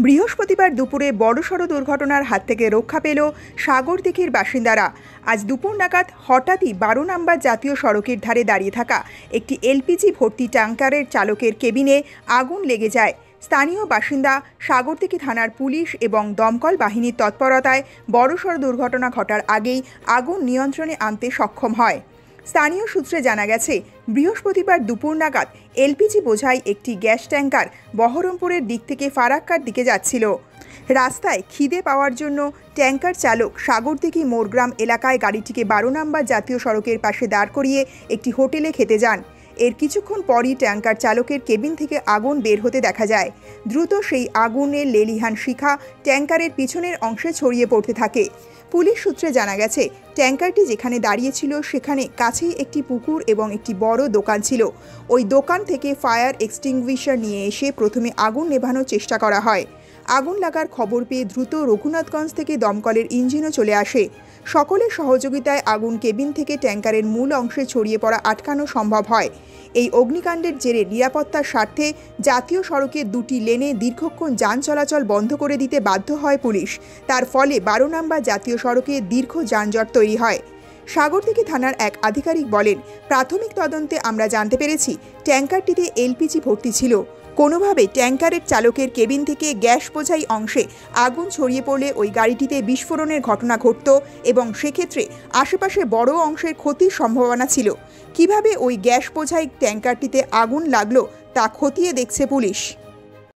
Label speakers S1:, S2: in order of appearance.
S1: বৃহস্পতিবার দুপুরে বড়সড় দুর্ঘটনার হাত থেকে রক্ষা পেল সাগরদিঘির বাসিন্দারা। আজ দুপুর নাগাদ হঠাৎই 12 নম্বর জাতীয় সড়কের ধারে দাঁড়িয়ে থাকা একটি এলপিজি ভর্তি ট্যাঙ্কারের চালকের কেবিনে আগুন লেগে যায়। স্থানীয় বাসিন্দা, সাগরদিঘি থানার পুলিশ এবং দমকল বাহিনীর তৎপরতায় বড়সড় দুর্ঘটনা ঘটার আগেই আগুন নিয়ন্ত্রণে আনতে সক্ষম হয়। স্থানীয় সূত্রে জানা গেছে, বৃহস্পতিবার দুপুর নাগাদ এলপিজি বোঝাই একটি গ্যাস ট্যাঙ্কার বহরমপুরের দিক থেকে ফারাক্কার দিকে যাচ্ছিল। রাস্তায় খিদে পাওয়ার জন্য ট্যাঙ্কার চালক সাগরদিঘি মোরগ্রাম এলাকায় গাড়িটিকে 12 নম্বর জাতীয় সড়কের পাশে দাঁড় করিয়ে একটি হোটেলে খেতে যান। এর কিছুক্ষণ পরই ট্যাঙ্কার চালকের কেবিন থেকে আগুন বের হতে দেখা যায়। দ্রুত সেই আগুনের লেলিহান শিখা ট্যাঙ্কারের পিছনের অংশে ছড়িয়ে পড়তে থাকে। পুলিশ সূত্রে জানা গেছে, ট্যাঙ্কারটি যেখানে দাঁড়িয়েছিল সেখানে কাছেই একটি পুকুর এবং একটি বড় দোকান ছিল। ওই দোকান থেকে ফায়ার এক্সটিংগুইশার নিয়ে এসে প্রথমে আগুন নেভানোর চেষ্টা করা হয়। আগুন লাগার খবর পেয়ে দ্রুত রঘুনাথগঞ্জ থেকে দমকলের ইঞ্জিনও চলে আসে। সকলের সহযোগিতায় আগুন কেবিন থেকে ট্যাঙ্কারের মূল অংশে ছড়িয়ে পড়া আটকানো সম্ভব হয়। এই অগ্নিকাণ্ডের জেরে নিরাপত্তার স্বার্থে জাতীয় সড়কের দুটি লেনে দীর্ঘক্ষণ যান চলাচল বন্ধ করে দিতে বাধ্য হয় পুলিশ। তার ফলে 12 নম্বর জাতীয় সড়কে দীর্ঘ যানজট তৈরি হয়। সাগরদিঘি থানার এক আধিকারিক বলেন, প্রাথমিক তদন্তে আমরা জানতে পেরেছি ট্যাঙ্কারটিতে এলপিজি ভর্তি ছিল। কোনোভাবে ট্যাঙ্কারের চালকের কেবিন থেকে গ্যাস বোঝাই অংশে আগুন ছড়িয়ে পড়লে ওই গাড়িটিতে বিস্ফোরণের ঘটনা ঘটত এবং সেক্ষেত্রে আশেপাশে বড় অংশের ক্ষতির সম্ভাবনা ছিল। কিভাবে ওই গ্যাস বোঝাই ট্যাঙ্কারটিতে আগুন লাগলো তা খতিয়ে দেখছে পুলিশ।